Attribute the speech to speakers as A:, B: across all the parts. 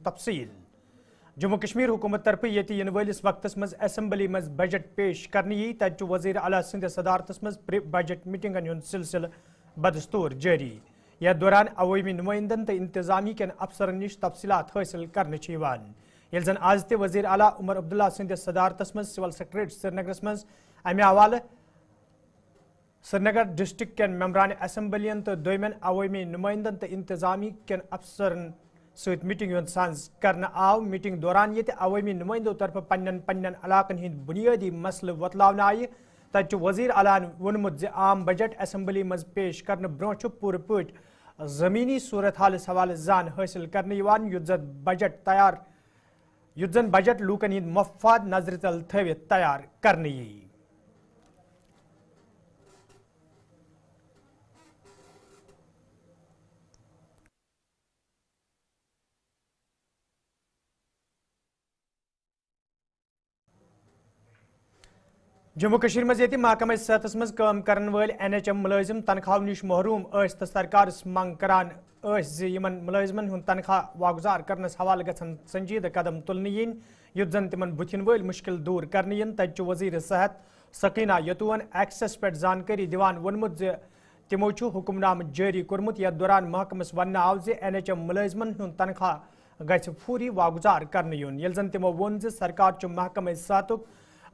A: تفصیل جموں کشمیر حکومت طرف یہ ین ولس وقت مز اسمبلی مز بجٹ پیش کرنے تت وزیر اعلیٰ سند صدارتس مز بجٹ میٹنگن ہند سلسلہ بدستور جاری یتھ دوران عوامی نمائندن تو انتظامی کن افسرن نش تفصیلات حاصل کرنے یل زن آز تہ وزیر اعلیٰ عمر عبداللہ سند صدارتس مز سول سیکریٹریٹ سرینگرس مز امہ حوالہ سرینگر ڈسٹرکٹ کن ممبران اسمبلین تو دویمن عوامی نمائندن تو انتظامی کن افسرن ست میٹنگ ہند سانز کرنا آو میٹنگ دوران یہ عوامی نمائندوں طرف پنن علاقن ہند بنیادی مسئلہ وتلاونہ آئی تت وزیر اعلیٰ ونمت عام بجٹ اسمبلی مز پیش کرنے برو پور پٹ زمینی صورت حالس حوالہ زان حاصل کرنے یت زن بجٹ لوکن ہند مفاد نظر تل تھوت تیار کرنے جموں کشمیر مز محکمہ صحت مز کام کرن ول NHM ملازم تنخواہ نش محروم تو سرکارس منگ کران یمن ملازمن ہند تنخواہ واگزار کرنس حوالہ گھن سنجیدہ قدم تلنہ ین یت زن تمن بتھن ول مشکل دور کرنے ین تت وزیر صحت سکینہ یتون ایکسس پہ جانکاری دیوان ونمت تمو حکم نامہ جاری کورمت یتھ دوران محکمس ون آو NHM ملازمن ہند تنخواہ گھ فوری واگزار کرنے یون یل زن تمو وون سرکار محکمہ صحت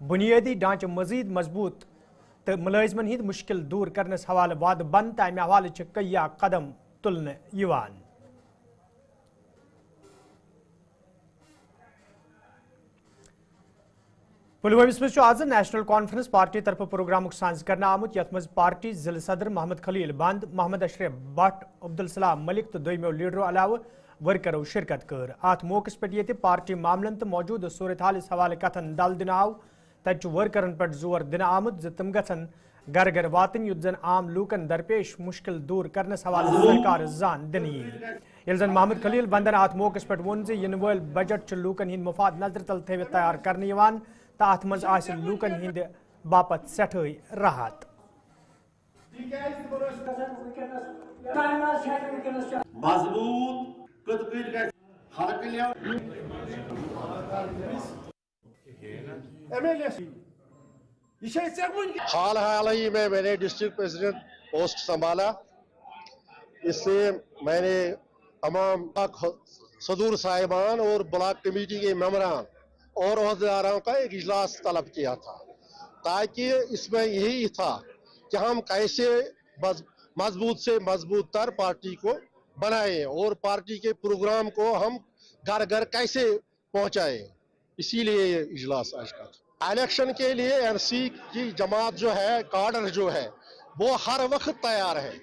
A: بنیادی ڈھانچہ مزید مضبوط تو ملازمن ہند مشکل دور کرنس حوالہ وعدہ بند تو امہ حوالہ کئی قدم تلنے یوان پلوامس مز آز نیشنل کانفرنس پارٹی طرف پروگرام سانز کرنا آمت یت مز پارٹی ضلع صدر محمد خلیل بند محمد اشرف بٹ عبدالسلام ملک تو دویمو لیڈرو علاوہ ورکرو شرکت کر ات موقع پہ یہ پارٹی معاملن تو موجودہ صورت حالس حوالہ کتن دل دن آو تت ورکرن پہ زور دن آمت تم گھن گھر گھر واتن یت زن عام لوکن درپیش مشکل دور کرنس حوالہ سرکار زان دن یل زن محمد خلیل بندن ات موقع پہ ون ین ول بجٹ لوکن ہند مفاد نظر تل تھوت تیار کرنے تو ات مز لوکن ہند باپت سٹھائی راحت
B: حال ہی میں نے ڈسٹرکٹ پریزیڈنٹ پوسٹ سنبھالا اس سے میں نے تمام صدور صاحبان اور بلاک کمیٹی کے ممبران اور عہدیداروں کا ایک اجلاس طلب کیا تھا تاکہ اس میں یہی تھا کہ ہم کیسے مضبوط سے مضبوط تر پارٹی کو بنائیں اور پارٹی کے پروگرام کو ہم گھر گھر کیسے پہنچائیں، اسی لیے یہ اجلاس آج کا تھا۔ الیکشن کے لیے NC کی جماعت جو ہے، کارڈر جو ہے، وہ ہر وقت تیار ہے۔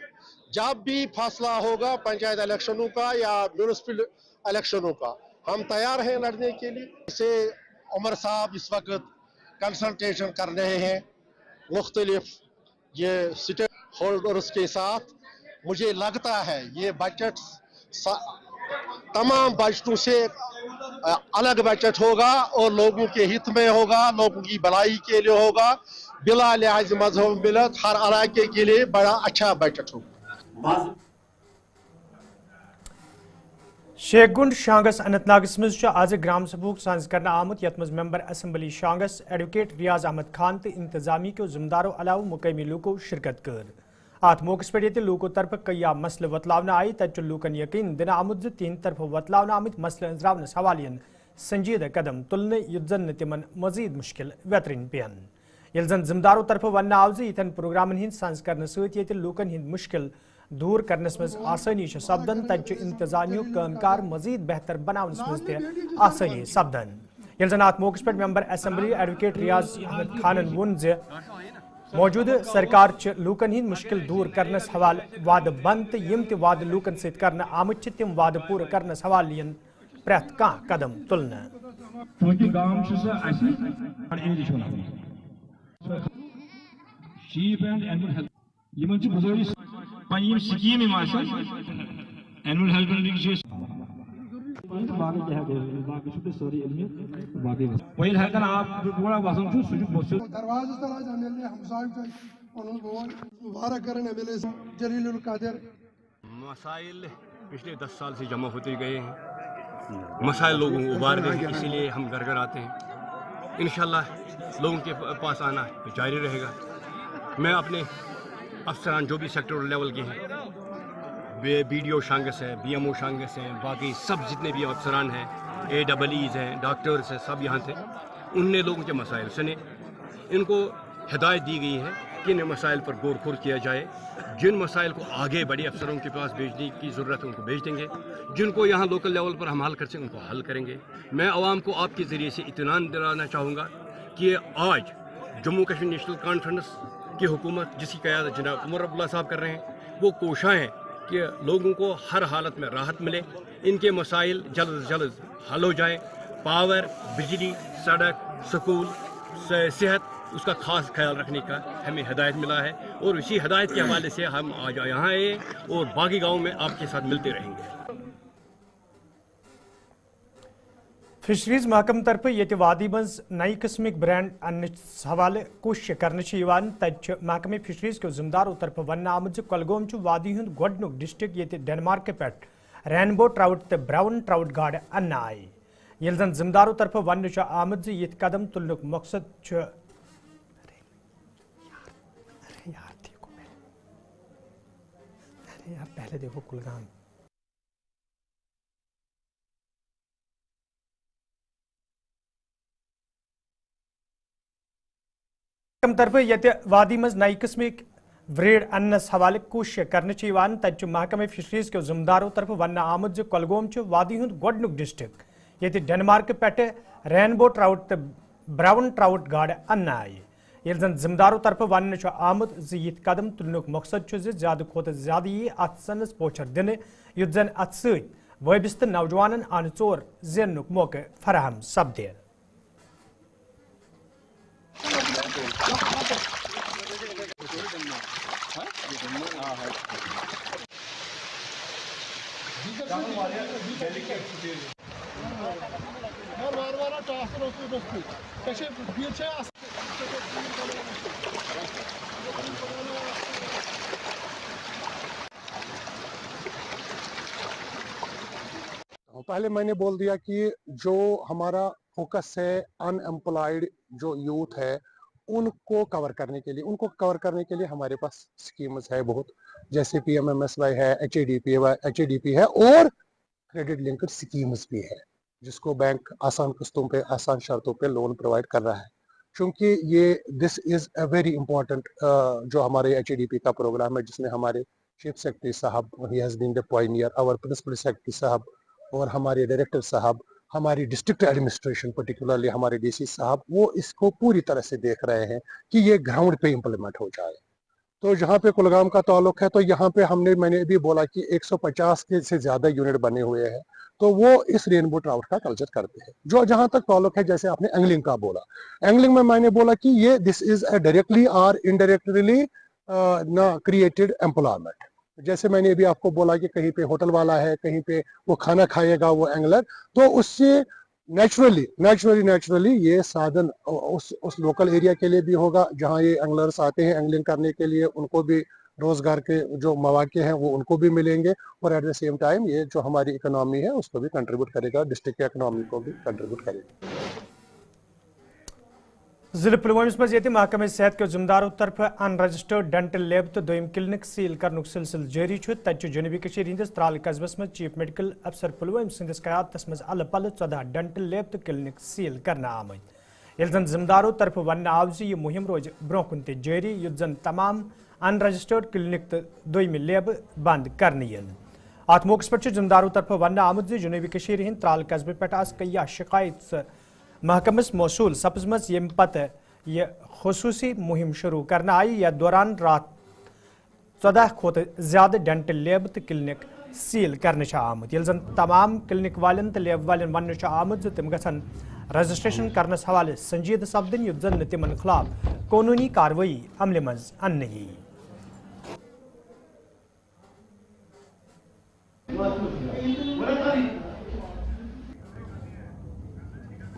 B: جب بھی فیصلہ ہوگا پنچایت الیکشنوں کا یا میونسپل الیکشنوں کا، ہم تیار ہیں لڑنے کے لیے۔ اسے عمر صاحب اس وقت کنسلٹیشن کر رہے ہیں مختلف یہ اسٹیک ہولڈرز کے ساتھ۔ مجھے لگتا ہے یہ بجٹ تمام بجٹوں سے الگ بجٹ ہوگا اور لوگوں کے ہت میں ہوگا، لوگوں کی بھلائی کے لیے ہوگا، بلا لحاظ مذہب ملت ہر علاقے کے لیے بڑا اچھا بجٹ ہوگا۔
A: شیخ گنڈ شانگس اننت ناگس مز آز گرام سبھوک سانز کرنا آمت یت مز member assembly شانگس advocate Riyaz Ahmad Khan تو انتظامی کے ذمہ داروں علاوہ مقامی لوکو شرکت کر ات موقع پہ یہ لوکو طرف کئی مسئلہ وتلاونہ آئی تت لوکن یقین دن آمت تہند طرف وتلاونہ آمت مسئلہ انزراونس حوالہ سنجیدہ قدم تلنے یت زن تمن مزید مشکل ویترن پین یل زن ذمہ داروں طرف ون آو یتن پروگرامن ہند سانز کرنے ست لوکن ہند مشکل دور کرنس مز آسانی سپدن تت انتظامیہ کام کار مزید بہتر بناونس مز تہ آسانی سپدن یل زن ات موقع پہ member assembly advocate Riyaz Ahmad خانن ون موجودہ سرکار لوکن ہند مشکل دور کرنس حوالہ وعدہ بند تو یم تہ وعدہ لوکن ست کرنا آمت تم وعدہ پور کرنس حوالہ ین پریت کان قدم تلنے
C: مسائل پچھلے 10 سال سے جمع ہوتے گئے ہیں मसाइल लोगों को उबारने हैं, इसीलिए हम घर घर आते हैं। इंशाल्लाह लोगों के पास आना जारी रहेगा। मैं अपने अफसरान जो भी सेक्टर लेवल के हैं, BDO शांगस हैं, BMO शांगस हैं, बाकी सब जितने भी अफसरान हैं, AEEs हैं, डॉक्टर्स हैं, सब यहाँ थे। उनने लोगों के मसाइल सुने। इनको हिदायत दी गई है कि इन मसाइल पर गौर खोर किया जाए। जिन मसाइल को आगे बड़े अफसरों के पास भेजने की ज़रूरत है उनको भेज देंगे, जिनको यहाँ लोकल लेवल पर हम हल कर सकें उनको हल करेंगे। मैं आवाम को आपके ज़रिए से इत्मीनान दिलाना चाहूँगा कि आज जम्मू कश्मीर नेशनल कॉन्फ्रेंस की हुकूमत जिसकी क़यादत जनाब उमर अब्दुल्ला साहब कर रहे हैं, वो कोशिश है कि लोगों को हर हालत में राहत मिले, इनके मसाइल जल्द से जल्द हल हो जाएँ। पावर, बिजली, सड़क, स्कूल, सेहत, उसका खास ख्याल रखने का हमें हिदायत मिला है और इसी हिदायत के हवाले से हम आज यहाँ आए और बाकी गाँव में आपके साथ मिलते रहेंगे।
A: फिशरीज महकम तरफ ये वादी मज नई किस्मिक ब्रांड अन्न हवाले कोशिश कर महकमे फिशरीज के जिम्मेदारों तरफ वन आमद कुलगोम वादी हूं गोडनुक डिस्ट्रिक्ट ये डेनमार्क पे रेनबो ट्राउट तो ब्राउन ट्राउट गाड़ अन्न आए। ये जन जिम्मेदारों तरफ वन आमद ये कदम तुलनुक मकसद पहले देखो कुलगाम तरफ ये वादी मज नई किस्मिक ब्रेड अन्नस हवाले कोशिश कर महकमे फिशरीज के जिम्मेदारों तरफ वन आमद कुलगोम वादी हूं गोडनुक डिस्ट्रिक्ट ये डेनमार्क पे रेनबो ट्राउट तो ब्राउन ट्राउट गाड़ अन्न आए। ये जन जिम्मेदारों तरफ वन आमद ये कदम तुलनुक मकसद ज्यादा खोत ज्यादा यी अत सनस पोचर दिन युत जन अत सबिस्त नौजवान अन चोर जेनुक मौके फराहम सपदे।
D: पहले मैंने बोल दिया कि जो हमारा फोकस है अनएम्प्लॉयड जो यूथ है उनको कवर करने के लिए हमारे पास स्कीम्स है बहुत, जैसे PMMSY है, HADP है और क्रेडिट लिंक्ड स्कीम्स भी है जिसको बैंक आसान किस्तों पे आसान शर्तों पे लोन प्रोवाइड कर रहा है। क्योंकि ये this is a very important जो हमारे HADP का प्रोग्राम है जिसमें हमारे चीफ सेक्रेटरी साहब he has been the pioneer, our principal secretary साहब और हमारे डायरेक्टर साहब, हमारी डिस्ट्रिक्ट एडमिनिस्ट्रेशन पर्टिकुलरली हमारे DC साहब, वो इसको पूरी तरह से देख रहे हैं कि ये ग्राउंड पे इम्प्लीमेंट हो जाए। तो जहाँ पे कुलगाम का ताल्लुक है तो यहाँ पे मैंने भी बोला कि 150 के से ज्यादा यूनिट बने हुए हैं, तो वो इस रेनबो ट्राउट का कल्चर करते हैं। जो जहाँ तक ताल्लुक है, जैसे आपने एंगलिंग का बोला, एंगलिंग में मैंने बोला कि ये दिस इज अ डायरेक्टली और इनडायरेक्टली ना क्रिएटेड एम्प्लॉयमेंट। जैसे मैंने अभी आपको बोला कि कहीं पे होटल वाला है, कहीं पे वो खाना खाएगा वो एंगलर, तो उससे नेचुरली ये साधन उस लोकल एरिया के लिए भी होगा जहाँ ये एंगलर्स आते हैं एंगलिंग करने के लिए, उनको भी रोजगार के जो मौके हैं वो उनको भी मिलेंगे और एट द सेम टाइम ये जो हमारी इकोनॉमी है उसको भी कंट्रीब्यूट करेगा, डिस्ट्रिक्ट के इकोनॉमी को भी कंट्रीब्यूट करेगा।
A: जिले पुलवामा मज ये महकमे सेहत के जिम्मेदारों तरफ अनरजिस्टर्ड डेंटल लैब तो दोम क्लिनिक सील करनुक सिलसिल जारी तत जनूबी हंदिस त्राल कस्बस मज चीफ मेडिकल अफसर पुलवामा संदिस क़यादतस मज अल पल 14 डेंटल लैब तो क्लिनिक सील करना आमद। ये जन जिम्मेदारों तरफ वन आव यह मुहिम रोज ब्रोह कुन जारी युत जन तमाम अनरजिस्टर्ड क्लिनिक तो दोम लैब बंद करने। अत मौके पर जिम्मेदारों तरफ वन आमद जनूबी हंद त्राल कस्बे पे कई शिकायत महकमस मौसूल सपजमस यम पत यह खसूसी मुहिम शुरू करना आई। या दौरान रात 14 खोत ज्यादा डेंटल लैब तो क्लिनिक सील करने आमद। ये तमाम क्लिनिक वालन तो लैब वालन वन आमद तम गन रजिस्ट्रेशन करनस हवाले संजीद सपदन युत जन तिमन खिलाफ कानूनी कार्रवाई अमल मज अन यी।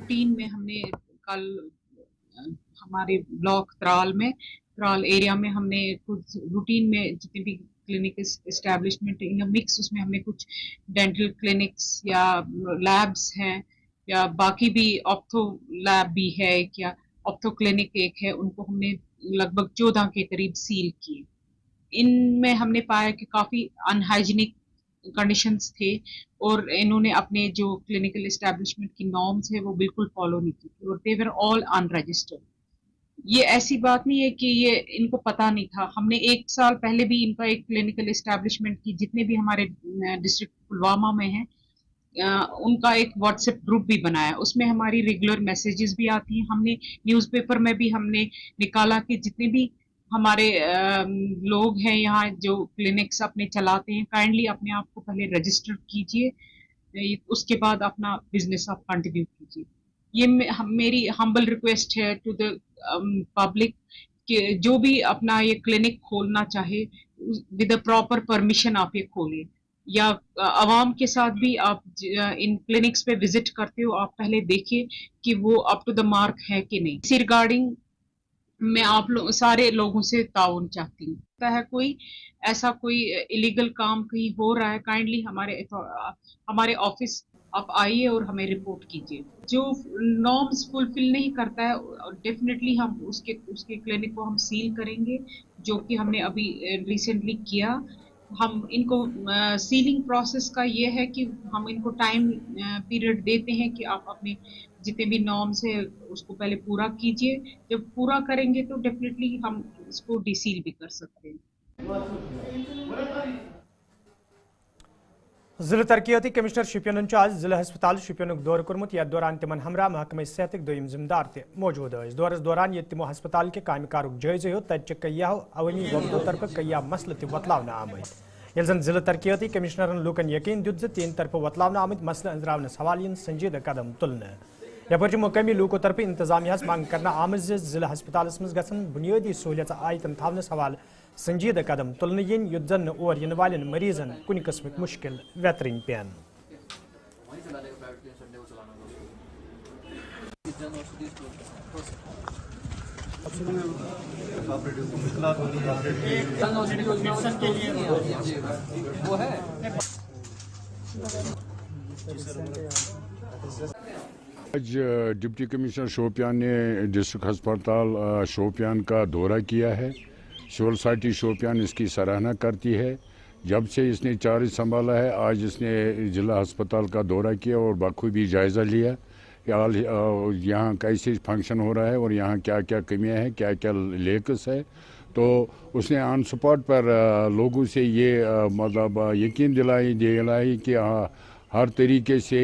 E: रूटीन में हमने कल हमारे ब्लॉक त्राल एरिया में हमने कुछ रूटीन में जितने भी क्लिनिक इस्टेब्लिशमेंट इन अ मिक्स, उसमें हमने कुछ डेंटल क्लिनिक्स या लैब्स हैं या बाकी भी ऑप्थो लैब भी है या ऑप्थो क्लिनिक एक है, उनको हमने लगभग 14 के करीब सील किए। इनमें हमने पाया कि काफ़ी अनहाइजीनिक कंडीशंस थे और इन्होंने अपने जो क्लिनिकल इस्टेब्लिशमेंट की नॉर्म्स है वो बिल्कुल फॉलो नहीं की थी और दे वर ऑल अनरजिस्टर्ड। ये ऐसी बात नहीं है कि ये इनको पता नहीं था। हमने 1 साल पहले भी इनका एक क्लिनिकल इस्टेब्लिशमेंट की जितने भी हमारे डिस्ट्रिक्ट पुलवामा में हैं उनका एक व्हाट्सएप ग्रुप भी बनाया, उसमें हमारी रेगुलर मैसेजेस भी आती हैं। हमने न्यूज़पेपर में भी हमने निकाला कि जितने भी हमारे लोग हैं यहाँ जो क्लिनिक्स अपने चलाते हैं, काइंडली अपने आप को पहले रजिस्टर कीजिए, उसके बाद अपना बिजनेस आप कंटिन्यू कीजिए। ये मेरी हम्बल रिक्वेस्ट है टू द पब्लिक कि जो भी अपना ये क्लिनिक खोलना चाहे विद अ प्रॉपर परमिशन आप ये खोलिए, या आवाम के साथ भी आप इन क्लिनिक्स पे विजिट करते हो, आप पहले देखिए कि वो अप टू द मार्क है कि नहीं। इसी रिगार्डिंग मैं आप सारे लोगों से ताउन चाहती हूँ। है कोई ऐसा कोई इलीगल काम कहीं हो रहा है, काइंडली हमारे ऑफिस आप आइए और हमें रिपोर्ट कीजिए। जो नॉर्म्स फुलफिल नहीं करता है डेफिनेटली हम उसके क्लिनिक को हम सील करेंगे, जो कि हमने अभी रिसेंटली किया। हम इनको सीलिंग प्रोसेस का ये है कि हम इनको टाइम पीरियड देते हैं कि आप अपने जितने भी नॉर्म्स है उसको पहले पूरा कीजिए। जब पूरा करेंगे तो डेफिनेटली हम इसको डीसील भी कर सकते हैं।
A: जिला तरक्याती कमिश्नर शुपियन आज जिला हस्पताल शुपियन दौर कर्मुत, यथ दौरान तिमन हमरा महकमे सेहत दोयम जिम्मेदार ते मौजूद दौरस दौरान ये तिमो हस्पताल के काम कारुक जायजे हो तत कय्याहो अवनी वक्तों तरफ कय्या मसल ते वतलावन आमत। यह जन जिला तरक्याती कमिश्नरन लूकन यकीन दित ज तीन तरफ वतलावन आमत मसल अंजरावन हवाले संजीदा कदम तुलने। यपर मुकामी लूको तरफ इंतजामिया मांग करना आमत जिला हस्पताल मज गसन बुनियादी सहूलियत आयतन थावनस हवाले संजीदा कदम तुलने yin युद्ध जन और इन वाले मरीजन कुन किस्म मुश्किल वेतरिन पेन।
F: आज डिप्टी कमिश्नर शोपियान ने डिस्ट्रिक्ट अस्पताल शोपियान का दौरा किया है। सिविल सोसाइटी शोपियान इसकी सराहना करती है। जब से इसने चार्ज संभाला है आज इसने जिला अस्पताल का दौरा किया और बखूबी जायज़ा लिया कि यहाँ कैसे फंक्शन हो रहा है और यहाँ क्या क्या कमियाँ हैं, क्या क्या लेक्स है। तो उसने ऑन स्पॉट पर लोगों से ये मतलब यकीन दिलाई कि हर तरीके से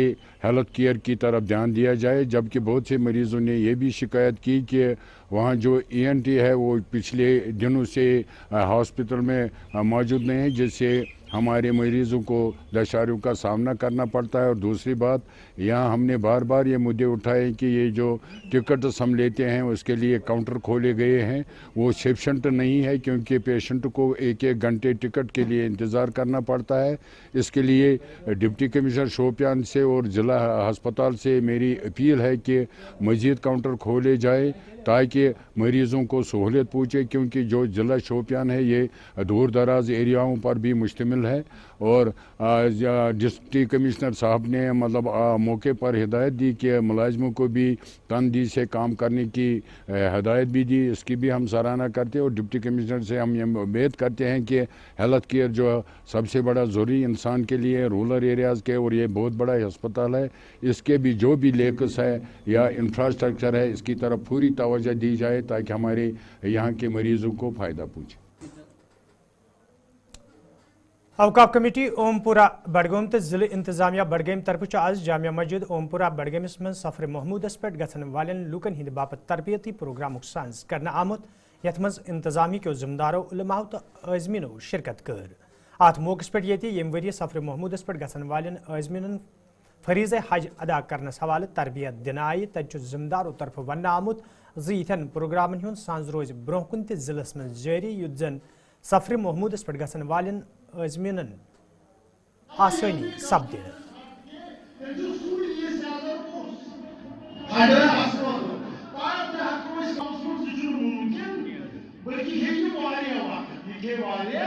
F: हेल्थ केयर की तरफ ध्यान दिया जाए। जबकि बहुत से मरीज़ों ने ये भी शिकायत की कि वहाँ जो ENT है वो पिछले दिनों से हॉस्पिटल में मौजूद नहीं है, जिससे हमारे मरीज़ों को दुश्वारियों का सामना करना पड़ता है। और दूसरी बात, यहाँ हमने बार बार ये मुद्दे उठाए कि ये जो टिकट हम लेते हैं उसके लिए काउंटर खोले गए हैं, वो सफिशेंट नहीं है, क्योंकि पेशेंट को एक एक घंटे टिकट के लिए इंतज़ार करना पड़ता है। इसके लिए डिप्टी कमिश्नर शोपियान से और ज़िला अस्पताल से मेरी अपील है कि मज़ीद काउंटर खोले जाए ताकि मरीज़ों को सहूलियत पहुँचे, क्योंकि जो ज़िला शोपियान है ये दूर दराज एरियाओं पर भी मुश्तमिल है। और डिप्टी कमिश्नर साहब ने मतलब मौके पर हिदायत दी कि मुलाजिमों को भी तनदीद से काम करने की हिदायत भी दी। इसकी भी हम सराहना करते हैं और डिप्टी कमिश्नर से हम ये उम्मीद करते हैं कि हेल्थ केयर जो सबसे बड़ा ज़रूरी इंसान के लिए रूरल एरियाज़ के, और ये बहुत बड़ा अस्पताल है, इसके भी जो भी लेक्स है या इंफ्रास्ट्रक्चर है इसकी तरफ पूरी तवज्जो दी जाए ताकि हमारे यहाँ के मरीज़ों को फ़ायदा पहुँचे।
A: अवकाफ कमेटी ओमपुरा बडगोम तो जिले इंतजामिया बडगम तरफ आज जामिया मस्जिद ओमपुरा बडगमस मं सफर महमूदस पे गसन वाले लूकन हिंद बापत तरबियती प्रोग्राम सांस करना आमुत, यथ मज इंतजामी के जिम्मेदारों उलमाओं तो आजमीनों शिरकत कर। अत मौके पे ये वरी सफर महमूदस पे गसन वाले आजमीन फरीज़ हज अदा करनस हवाले तरबियत दिन आई। तत जिम्मेदारों तरफ वन आमुत यन प्रोग्रामन हुंद सांस रोज ब्रोह कुन जिलस मं जारी, युद्ध जन सफर महमूदस पे गसन वाले आजमीन आसानी सपद।
G: बल्कि ये वाले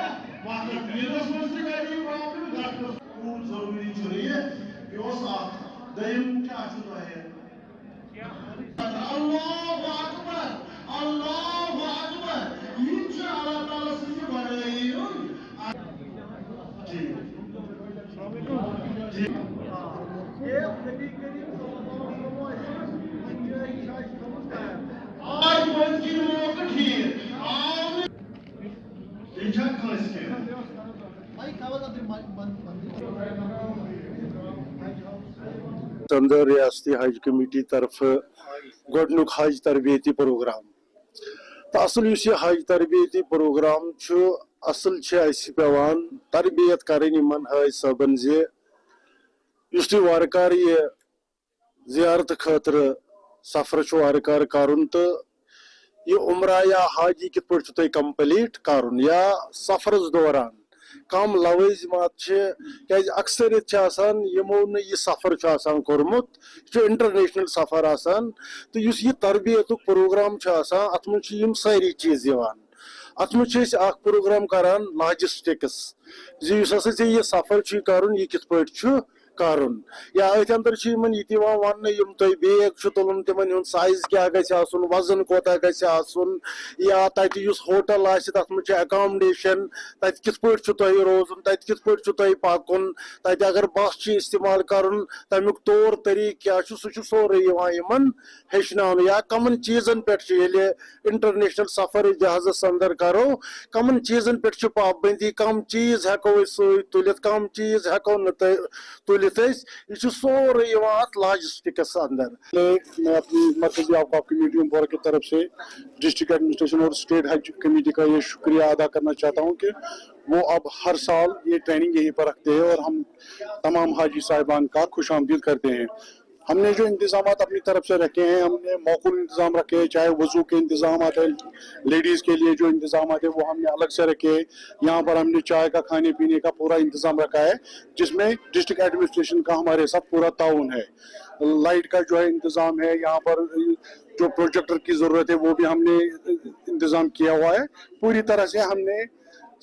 B: अंदर रियासती हज कमेटी तरफ गोडनुक हज तरबियती प्रोग्राम तो असल यह हज तरबियती प्रोग्राम असल पेवान तरबियत करें इन हज सबन जुस तुम वारकार यह जियारत खतर सफर वारकार करुन तो यह उम्रा या हज कित पे तुम कंप्लीट करुन या सफरस दौरान कम लवाजिमात क्या अक्सरियत यमो न यह सफर कोर्मुत इंटरनेशनल सफर तो यह तरबियत प्रोग्राम अत मन सारी चीज अत मन प्रोग्राम करान लॉजिस्टिक्स यह सफर कर यह कित पे करुन या अथ अंदर वन तुम बैग तुलन तिम साइज क्या गन वजन कोता गन या तत होटल तथ मे अकोमडेशन तत कित पे रोजन तत कित पे पकुन तत अगर बस इस्तेमाल करुन तमुक तौर तरीक क्या सह सोरे हेचन या कमन चीजन पे इंटरनेशनल सफर जहाज़ अंदर करो कमन चीजन पे पाबंदी कम चीज हेको तुलित कम चीज हेको न तुलित यह सोरे लॉजिस्टिक्स अंदर। मैं अपनी मरकजी औक़ाफ़ कमेटी उमपोरा की तरफ से डिस्ट्रिक्ट एडमिनिस्ट्रेशन और स्टेट हज कमेटी का ये शुक्रिया अदा करना चाहता हूँ कि वो अब हर साल ये ट्रेनिंग यहीं पर रखते हैं और हम तमाम हाजी साहिबान का खुशामदीद करते हैं। हमने जो इंतजाम अपनी तरफ से रखे हैं, हमने मौकूल इंतजाम रखे हैं, चाहे वजू के इंतजाम है, लेडीज़ के लिए जो इंतजाम है वो हमने अलग से रखे हैं। यहाँ पर हमने चाय का खाने पीने का पूरा इंतजाम रखा है जिसमें डिस्ट्रिक्ट एडमिनिस्ट्रेशन का हमारे साथ पूरा ताउन है। लाइट का जो है इंतजाम है, यहाँ पर जो प्रोजेक्टर की ज़रूरत है वो भी हमने इंतजाम किया हुआ है। पूरी तरह से हमने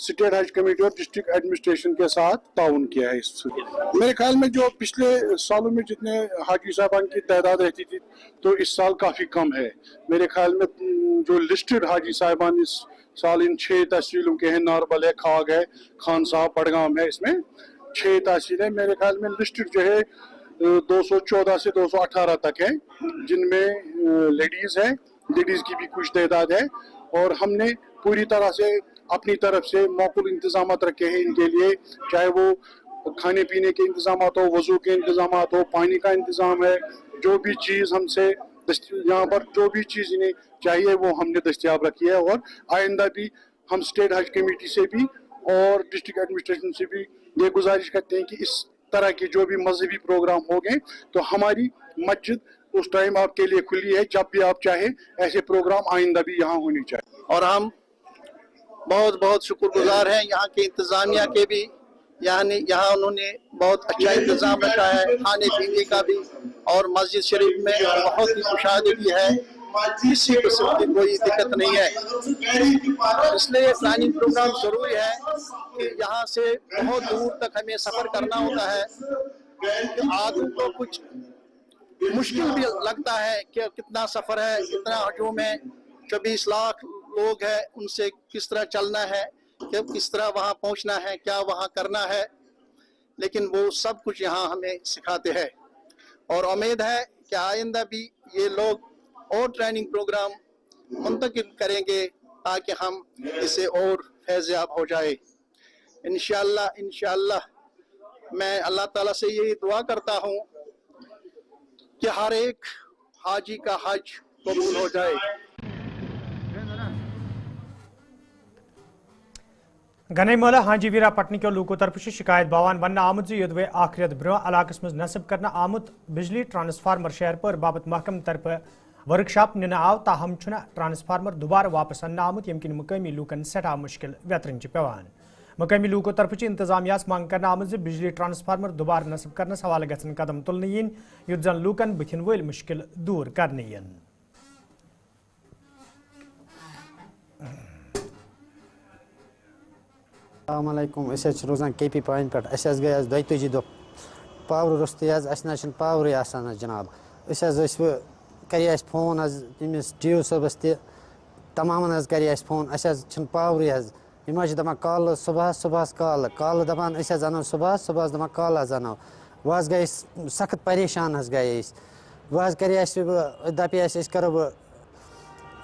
B: स्टेट हज कमेटी और डिस्ट्रिक्ट एडमिनिस्ट्रेशन के साथ ताउन किया है। मेरे ख्याल में जो पिछले सालों में जितने हाजी साहबान की तादाद रहती थी तो इस साल काफ़ी कम है। मेरे ख्याल में जो लिस्टेड हाजी साहबान इस साल इन 6 तहसीलों के हैं, नारबल है, खाग है, खान साहब, बड़गाम है, इसमें 6 तहसील है। मेरे ख्याल में लिस्टेड जो है 214 से 218 तक है जिनमें लेडीज़ है, लेडीज़ की भी कुछ तादाद है और हमने पूरी तरह से अपनी तरफ से मौकूल इंतजाम रखे हैं इनके लिए, चाहे वो खाने पीने के इंतजाम हो, वजू के इंतजाम हो, पानी का इंतजाम है, जो भी चीज़ हमसे यहाँ पर जो भी चीज़ इन्हें चाहिए वो हमने दस्तियाब रखी है। और आइंदा भी हम स्टेट हज कमेटी से भी और डिस्ट्रिक्ट एडमिनिस्ट्रेशन से भी ये गुजारिश करते हैं कि इस तरह के जो भी मजहबी प्रोग्राम हो गए तो हमारी मस्जिद उस टाइम आपके लिए खुली है, जब भी आप चाहे ऐसे प्रोग्राम आइंदा भी यहाँ होनी चाहिए।
G: और हम बहुत बहुत शुक्रगुजार हैं यहाँ के इंतज़ामिया के भी, यहाँ उन्होंने बहुत अच्छा इंतज़ाम रखा है खाने पीने का भी, और मस्जिद शरीफ में बहुत ही कुशादगी है, किसी किस्म की कोई दिक्कत नहीं है। इसलिए प्लानिंग प्रोग्राम जरूरी है कि यहाँ से बहुत दूर तक हमें सफ़र करना होता है। आदमी को कुछ मुश्किल भी लगता है कि कितना सफ़र है, कितना हजूम है, 24 लाख लोग हैं, उनसे किस तरह चलना है, कि किस तरह वहाँ पहुँचना है, क्या वहाँ करना है, लेकिन वो सब कुछ यहाँ हमें सिखाते हैं। और उम्मीद है कि आइंदा भी ये लोग और ट्रेनिंग प्रोग्राम मुंतकिल करेंगे ताकि हम इसे और फैज़याब हो जाए। इंशाअल्लाह मैं अल्लाह ताला से यही दुआ करता हूँ कि हर एक हाजी का हज कबूल हो जाए।
A: गने मोला हाजी वीरा पटनी के लूको तरफ शिकायत बावान वन आमुद युद्ध आखिरत ब्रो इलाकस मज नस्ब करना आमुद बिजली ट्रांसफार्मर शहर पर बाबत महकम तरफ वर्कशॉप निना आव ताहम ट्रांसफार्मर दोबारा वापस अन्न आमुद यमकिन मुकामी लूकन सठा मुश्किल व्यतरन पेवान। मुकामी लूको तरफ इंतजामिया मांग करना आमुद बिजली ट्रांसफार्मर दोबारा नस्ब करनस हवाले गसन कदम तुलने यिन युद्ध जन लूकन बुथिन वल मुश्किल दूर करने यिन।
H: Assalamualaikum. Aš rozan KP point pet. Aš gaya 22 do power rosti az asna shin power asana janab. Aš kari as phone az timis dio sabasti tamaman az kari as phone. Aš shin power az imaj dama call subah call daban aš zano subah dama call azano. Was guys sakat pareshan az guys. Was kari as dapi as karo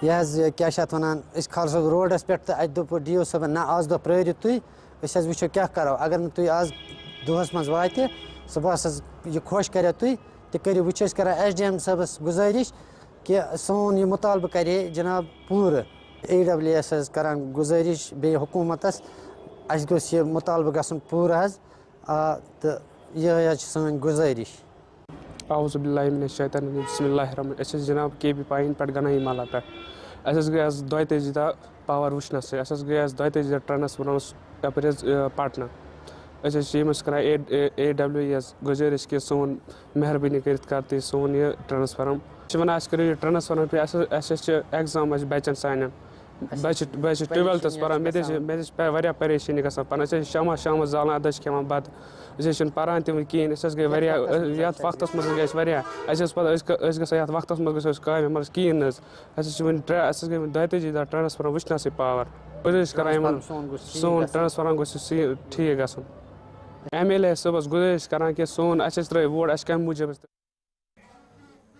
H: یہ کیا چھِ اَتھ وَنان أسۍ کھالو روڈَس پٮ۪ٹھ تہٕ اَتہِ دوٚپ ڈی او صٲبن نہ آز دۄہ پرٛٲرِو تُہۍ أسۍ حظ وٕچھو کیٛاہ کَرو اگر نہٕ تُہۍ آز دۄہَس منٛز واتہِ صُبحس حظ یہِ خۄش کَریو تُہۍ تہِ کٔرِو وۄنۍ چھِ أسۍ کَران ایس ڈی ایم صٲبَس گُزٲرِش کہِ سون یہِ مُطالبہٕ کَرِ ہے جِناب پوٗرٕ اے ڈبلیو ایس حظ کَران گُزٲرِش بیٚیہِ حکوٗمتَس اَسہِ گوٚژھ یہِ مُطالبہٕ گژھُن پوٗرٕ حظ تہٕ یِہوٚے حظ چھِ سٲنۍ گُزٲرِش
I: اعوذ باللہ من الشیطان الرجیم بسم اللہ الرحمن الرحیم جناب کے پی پاین پٮ۪ٹھ گنایی مالا پٮ۪ٹھ اَسہِ گٔے آز 22 دۄہ پاور وٕچھنَسٕے اَسہِ گٔے آز 22 دۄہ ٹرانسفارمَس یَپٲرۍ حظ پٹنہ أسۍ حظ چھِ ییٚمِس کَران اے ڈبلیو ایس گُزٲرِش کہِ سون مہربٲنی کٔرِتھ کر تُہۍ سون یہِ ٹرانسفارم چھِ وَنان اَسہِ کٔرِو یہِ ٹرانسفارم پے اَسہِ چھِ ایٚگزام اَسہِ بَچَن سانٮ۪ن بہٕ حظ چھُس 12تھَس پَران مےٚ تہِ چھِ واریاہ پریشٲنی گژھان پَنُن أسۍ حظ چھِ شامَس زالان اَدٕ حظ چھِ کھٮ۪وان بَتہٕ أسۍ حظ چھِنہٕ پَران تہِ وٕنہِ کِہیٖنۍ أسۍ حظ گٔے واریاہ یَتھ وقتَس منٛز گٔے أسۍ واریاہ اَسہِ ٲس پَتہ أسۍ گژھان یَتھ وقتَس منٛز گژھو أسۍ کامہِ منٛز کِہیٖنۍ نہٕ حظ اَسہِ حظ چھِ وٕنہِ اَسہِ حظ گٔے وٕنہِ 22 دۄہ ٹرانسفارم وٕچھنَسٕے پاوَر أسۍ حظ چھِ کَران یِمَن سون ٹرانسفارم گوٚژھ ٹھیٖک گژھُن ایم ایل اے صٲبَس گُزٲرِش کَران کہِ سون اَسہِ حظ ترٛٲے ووٹ اَسہِ کَمہِ موٗجوٗب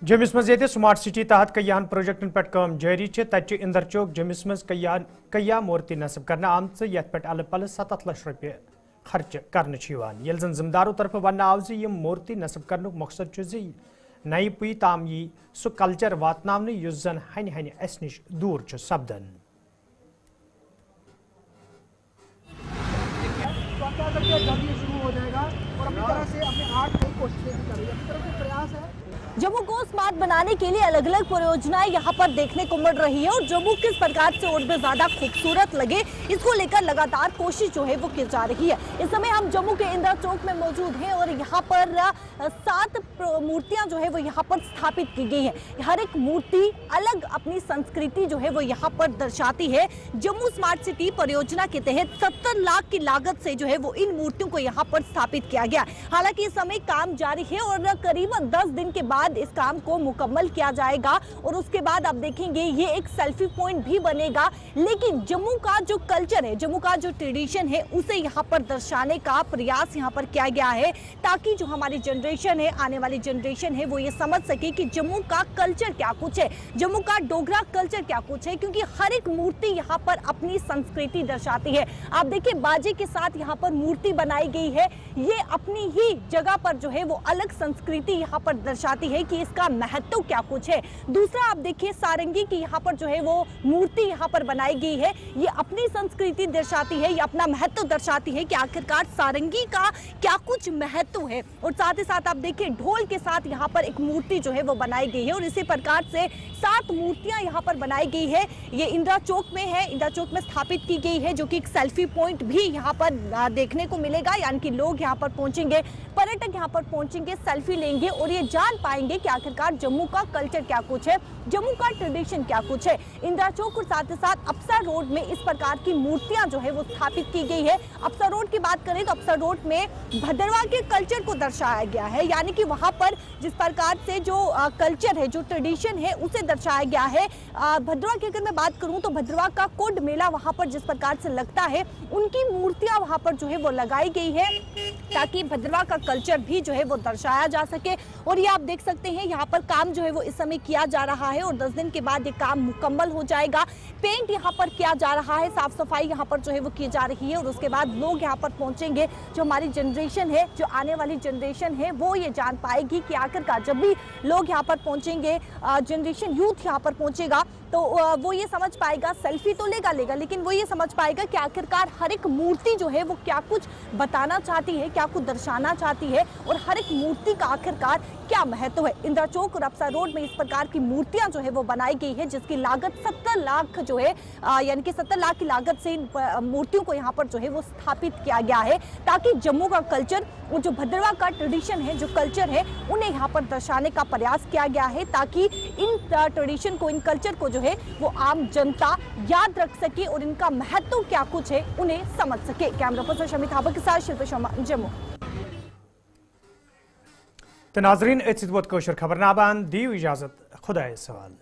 A: جمس مز یہ سمارٹ سٹی تحت کیاہن پروجیکٹن پہ کام جاری تتہ اندر چوک جمس مز کیا مورتی نصب کرنے آمت یت پہ الہ پلہ 7 لچھ روپیہ خرچ کرنے یل زن ذمہ داروں طرف ون آو یم مورتی نصب کرنے مقصد نئی پی تام یی سہ کلچر واتن اس زن ہنہ ہنہ اس نش دور سپدان
J: جموں کو اسمارٹ بنانے کے لیے الگ الگ پریوجنائیں یہاں پر دیکھنے کو مل رہی ہے اور جموں کس پرکار سے اور بھی زیادہ خوبصورت لگے اس کو لے کر لگاتار کوشش جو ہے وہ کی جا رہی ہے. اس سمے ہم جموں کے اندرا چوک میں موجود ہیں اور یہاں پر 7 مورتیاں جو ہے وہ یہاں پر ستھاپت کی گئی ہیں. ہر ایک مورتی الگ اپنی سنسکرتی جو ہے وہ یہاں پر درشاتی ہے. جموں اسمارٹ سٹی پریوجنا کے تحت 70 لاکھ کی لاگت سے جو ہے وہ ان مورتیوں کو یہاں پر ستھاپت کیا گیا. حالانکہ اس سمے کام جاری ہے اور قریباً 10 دن کے بعد اس کام کو مکمل کیا جائے گا اور اس کے بعد آپ دیکھیں گے یہ ایک سیلفی پوائنٹ بھی بنے گا. لیکن جموں کا جو کلچر ہے, جموں کا جو ٹریڈیشن ہے, اسے یہاں پر درشانے کا پریاس یہاں پر کیا گیا ہے تاکہ جو ہماری جنریشن ہے, آنے والی جنریشن ہے, وہ یہ سمجھ سکے کہ جموں کا کلچر کیا کچھ ہے, جموں کا ڈوگرا کلچر کیا کچھ ہے. کیونکہ ہر ایک مورتی یہاں پر اپنی سنسکرتی درشاتی ہے. آپ دیکھیں باجے کے ساتھ یہاں پر مورتی بنائی گئی ہے. یہ اپنی ہی جگہ پر جو ہے وہ الگ سنسکرتی یہاں پر درشاتی ہے کہ اس کا مہتو کیا کچھ ہے. دوسرا آپ دیکھیں سارنگی کی یہاں پر جو ہے وہ مورتی یہاں پر بنائی گئی ہے. یہ اپنی سنسکرتی درشاتی ہے, یہ اپنا مہتو درشاتی ہے کہ آخرکار سارنگی کا کیا کچھ مہتو ہے. اور ساتھ ہی ساتھ آپ دیکھیں ڈھول کے ساتھ یہاں پر ایک مورتی جو ہے وہ بنائی گئی ہے اور اسی پرکار سے 7 مورتیاں یہاں پر بنائی گئی ہے. یہ اندرا چوک میں ہے, اندرا چوک میں ستھاپت کی گئی ہے جو کہ ایک سیلفی پوائنٹ بھی یہاں پر دیکھنے کو ملے گا. یعنی کہ لوگ یہاں پر پہنچیں گے, پریٹک یہاں پر پہنچیں گے, سیلفی لیں گے اور یہ جان پائیں گے کہ آخرکار جموں کا کلچر کیا کچھ ہے, جموں کا ٹریڈیشن کیا کچھ ہے. اندرا چوک اور ساتھ ساتھ افسر روڈ میں اس پرکار کی مورتیاں جو ہے وہ ستھاپت کی گئی ہے. افسر روڈ کی بات کریں تو افسر روڈ میں بھدرواہ کے کلچر کو درشایا گیا ہے. یعنی کہ وہاں پر جس پرکار سے جو کلچر ہے, جو ٹریڈیشن ہے, اسے درشایا گیا ہے. بھدرواہ کی اگر میں بات کروں تو بھدرواہ کا کوڈ میلہ وہاں پر جس پرکار سے لگتا ہے, ان کی مورتیاں وہاں پر جو ہے وہ لگائی گئی ہے تاکہ بھدرواہ کا کلچر بھی جو ہے وہ درشایا جا سکے. اور یہ آپ دیکھ سکتے ہیں یہاں پر کام جو ہے وہ اس سمے کیا جا رہا ہے اور 10 دن کے بعد یہ کام مکمل ہو جائے گا. پینٹ یہاں پر کیا جا رہا ہے, صاف صفائی یہاں پر جو ہے وہ کی جا رہی ہے اور اس کے بعد لوگ یہاں پر پہنچیں گے. جو ہماری جنریشن ہے, جو آنے والی جنریشن ہے, وہ یہ جان پائے گی کہ آخرکار جب بھی لوگ یہاں پر پہنچیں گے, جنریشن یوتھ یہاں پر پہنچے گا تو وہ یہ سمجھ پائے گا, سیلفی تو لے گا لیکن وہ یہ سمجھ پائے گا کہ آخرکار ہر ایک مورتی جو ہے وہ کیا کچھ بتانا چاہتی ہے, کیا کچھ درشانا چاہتی ہے اور ہر ایک مورتی کا آخرکار क्या महत्व है। इंदिरा चौक और अफसर रोड में इस प्रकार की मूर्तियां जो है वो बनाई गई है, जिसकी लागत 70 लाख जो है यानी कि 70 लाख की लागत से इन मूर्तियों को यहाँ पर जो है वो स्थापित किया गया है, ताकि जम्मू का कल्चर, वो जो भद्रवाह का ट्रेडिशन है, जो कल्चर है, उन्हें यहाँ पर दर्शाने का प्रयास किया गया है, ताकि इन ट्रेडिशन को, इन कल्चर को जो है वो आम जनता याद रख सके और इनका महत्व क्या कुछ है उन्हें समझ सके। कैमरा पर्सन शमी थापा के साथ शिल्पा शर्मा, जम्मू।
A: तो नाजरीन, खबरनाबान दी इजाजत, खुदा सवाल।